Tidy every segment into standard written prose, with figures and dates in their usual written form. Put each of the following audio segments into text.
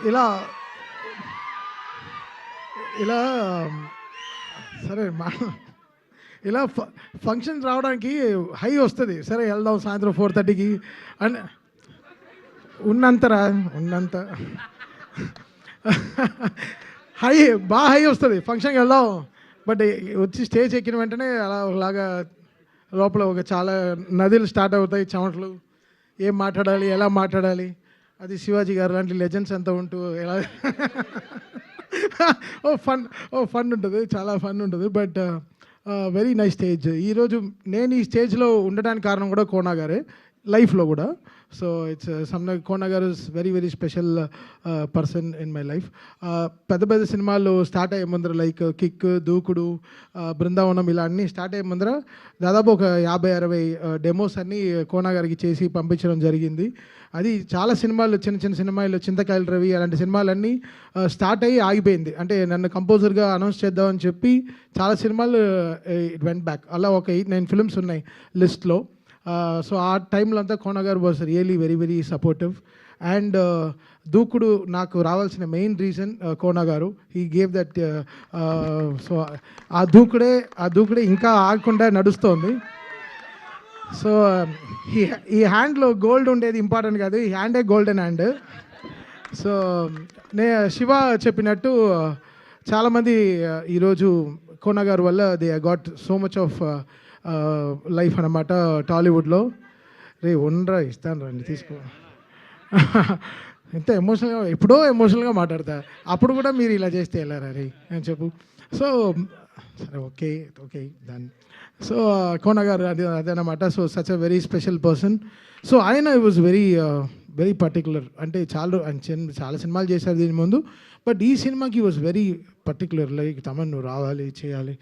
ఇలా ఇలా సరే మా ఇలా ఫంక్షన్ రావడానికి హై వస్తుంది, సరే వెళ్దాం సాయంత్రం 4:30కి అని ఉన్నంతరా ఉన్నంత హై బాగా హై వస్తుంది, ఫంక్షన్కి వెళ్దాం. బట్ వచ్చి స్టేజ్ ఎక్కిన వెంటనే అలా ఒకలాగా లోపల ఒక చాలా నదులు స్టార్ట్ అవుతాయి, చెమటలు, ఏం మాట్లాడాలి ఎలా మాట్లాడాలి. అది శివాజీ గారు లాంటి లెజెండ్స్ అంతా ఉంటూ ఎలా ఫన్ ఉంటుంది, చాలా ఫన్ ఉంటుంది. But very nice stage. ఈరోజు నేను ఈ స్టేజ్లో ఉండడానికి కారణం కూడా కోనా గారే, లైఫ్లో కూడా. సో ఇట్స్ కోనా గారు is very very special person in my life. పెద్ద పెద్ద సినిమాలు స్టార్ట్ అయ్యే ముందర లైక్ కిక్, దూకుడు, బృందావనం ఇలా అన్నీ స్టార్ట్ అయ్యే ముందర దాదాపు ఒక 50-60 డెమోస్ అన్నీ కోనా గారికి చేసి పంపించడం జరిగింది. అది చాలా సినిమాలు, చిన్న చిన్న సినిమాలు, చింతకాయల రవి అలాంటి సినిమాలన్నీ స్టార్ట్ అయ్యి ఆగిపోయింది. అంటే నన్ను కంపోజర్గా అనౌన్స్ చేద్దామని చెప్పి చాలా సినిమాలు ఇట్ వెంట్ బ్యాక్. అలా ఒక 8-9 ఫిల్మ్స్ ఉన్నాయి లిస్ట్లో. సో ఆ టైంలో అంతా కోనా గారు was really very very supportive. And దూకుడు నాకు రావాల్సిన మెయిన్ రీజన్ కోనా గారు. He gave that. సో ఆ దూకుడే ఇంకా ఆగకుండా నడుస్తోంది. సో ఈ హ్యాండ్లో గోల్డ్ ఉండేది ఇంపార్టెంట్ కాదు, ఈ హ్యాండే గోల్డెన్ హ్యాండ్. సో శివ చెప్పినట్టు చాలామంది ఈరోజు కోనా గారు వల్ల they got so much of life అన్నమాట టాలీవుడ్లో. రే ఉండరా ఇస్తాను రండి తీసుకో. ఎంత ఎమోషనల్గా, ఎప్పుడో ఎమోషనల్గా మాట్లాడతా, అప్పుడు కూడా మీరు ఇలా చేస్తే వెళ్ళారా రే అని చెప్పు. సో సరే ఓకే ఓకే దాన్ని. సో కోనా గారు అదనమాట. So such a very special person. So ఆయన I was very very particular. అంటే చాలా సినిమాలు చేశారు దీని ముందు, బట్ ఈ సినిమాకి was very particular. Like Thaman నువ్వు రావాలి చేయాలి.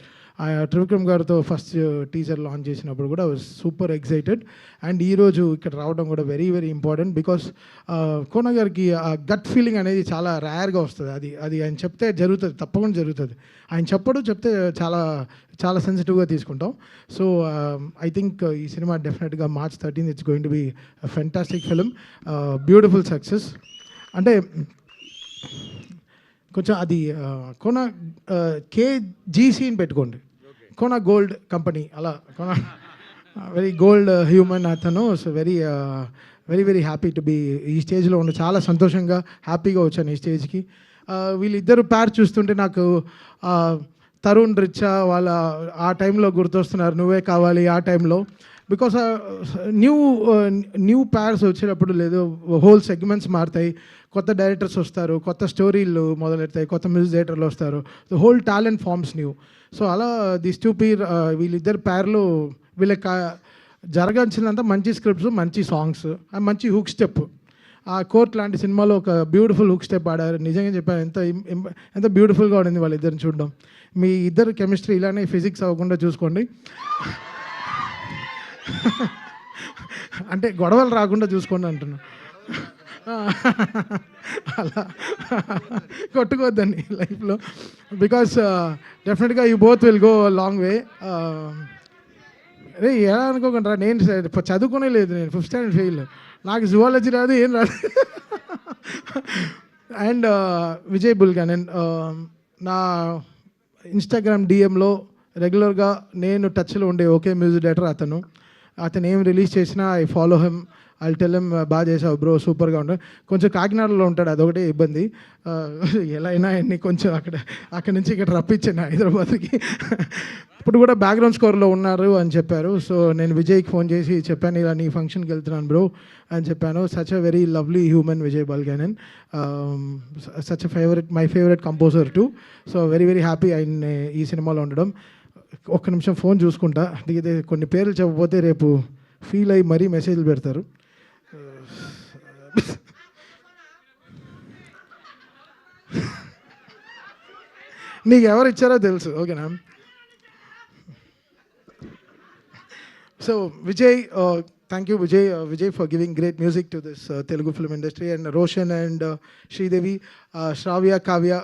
త్రివిక్రమ్ గారితో ఫస్ట్ టీజర్ లాంచ్ చేసినప్పుడు కూడా వాజ్ సూపర్ ఎక్సైటెడ్. అండ్ ఈరోజు ఇక్కడ రావడం కూడా వెరీ వెరీ ఇంపార్టెంట్. బికాస్ కోన గారికి ఆ గట్ ఫీలింగ్ అనేది చాలా రేర్గా వస్తుంది. అది ఆయన చెప్తే జరుగుతుంది, తప్పకుండా జరుగుతుంది. ఆయన చెప్తే చాలా చాలా సెన్సిటివ్గా తీసుకుంటాం. సో ఐ థింక్ ఈ సినిమా డెఫినెట్గా March 13 it's going to be fantastic film, beautiful success. అంటే కొంచెం అది కోన KGCని పెట్టుకోండి, కోనా గోల్డ్ కంపెనీ, అలా కోనా వెరీ గోల్డ్ హ్యూమన్ అతను. So very very very happy to be ఈ స్టేజ్లో ఉండి, చాలా సంతోషంగా హ్యాపీగా వచ్చాను ఈ స్టేజ్కి. వీళ్ళిద్దరు పేర్ చూస్తుంటే నాకు తరుణ్ రిచా వాళ్ళ ఆ టైంలో గుర్తొస్తున్నారు, నువ్వే కావాలి ఆ టైంలో. బికాస్ న్యూ ప్యార్స్ వచ్చేటప్పుడు లేదు, హోల్ సెగ్మెంట్స్ మారుతాయి, కొత్త డైరెక్టర్స్ వస్తారు, కొత్త స్టోరీలు మొదలెడతాయి, కొత్త మ్యూజిక్ డైరెక్టర్లు వస్తారు, the whole talent farms new. So అలా దిస్ టూ పీర్ వీళ్ళిద్దరు ప్యార్లు వీళ్ళకి జరగాల్సినంత మంచి స్క్రిప్ట్స్, మంచి సాంగ్స్, మంచి హుక్ స్టెప్. ఆ కోర్ట్ లాంటి సినిమాలో ఒక బ్యూటిఫుల్ హుక్ స్టెప్ ఆడారు. నిజంగా చెప్పాను, ఎంత బ్యూటిఫుల్గా ఉండింది వాళ్ళిద్దరిని చూడడం. మీ ఇద్దరు కెమిస్ట్రీ ఇలానే ఫిజిక్స్ అవ్వకుండా చూసుకోండి, అంటే గొడవలు రాకుండా చూసుకోండి అంటున్నా. అలా కొట్టుకోవద్దండి లైఫ్లో, బికాస్ డెఫినెట్గా you both will go long way. అరే ఎలా అనుకోకుండా, నేను చదువుకునే లేదు, నేను 5th స్టాండర్డ్ ఫెయిల్, నాకు జువాలజీ రాదు, ఏం రాదు. అండ్ విజయ్ బుల్గానన్ నా ఇన్స్టాగ్రామ్ డిఎంలో రెగ్యులర్గా నేను టచ్లో ఉండే ఒకే మ్యూజిక్ డైరెక్టర్ అతను ఏం రిలీజ్ చేసినా I follow him, I tell him బాగా చేసావు బ్రో, సూపర్గా ఉంటాడు. కొంచెం కాకినాడలో ఉంటాడు, అదొకటే ఇబ్బంది. ఎలా అయినా అన్ని కొంచెం అక్కడి నుంచి ఇక్కడ రప్పించాను హైదరాబాద్కి. ఇప్పుడు కూడా బ్యాక్గ్రౌండ్ స్కోర్లో ఉన్నారు అని చెప్పారు. సో నేను విజయ్కి ఫోన్ చేసి చెప్పాను, ఇలా నీ ఫంక్షన్కి వెళ్తున్నాను బ్రో అని చెప్పాను. Such a very lovely human Vijay Bulganin, such a my favourite composer too. So very very happy ఆయన ఈ సినిమాలో ఉండడం. ఒక్క నిమిషం ఫోన్ చూసుకుంటా, దిగితే కొన్ని పేర్లు చెప్పకపోతే రేపు ఫీల్ అయ్యి మరీ మెసేజ్లు పెడతారు. నీకు ఎవరు ఇచ్చారో తెలుసు, ఓకేనా? So Vijay, thank you Vijay for giving great music to this Telugu film industry, and Roshan and Sridevi, Shravya, Kavya,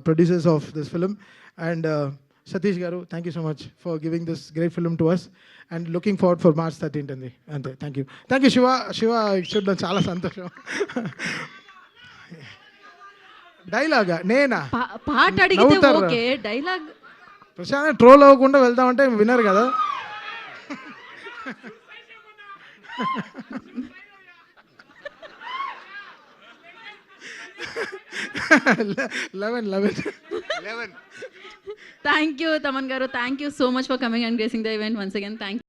producers of this film, and Satish garu, thank you so much for giving this great film to us, and looking forward for March 13th andi. And thank you Shiva చూడడం చాలా సంతోషం. డైలాగా నేనా? పాట అడిగితే నవ్వుతారా? Okay, dialogue Prashanth troll అవ్వకుండా వెళ్దామంటే వినరు కదా. 11. థ్యాంక్ యూ తమన్ గారు, thank you so much for coming and gracing the event once again. Thank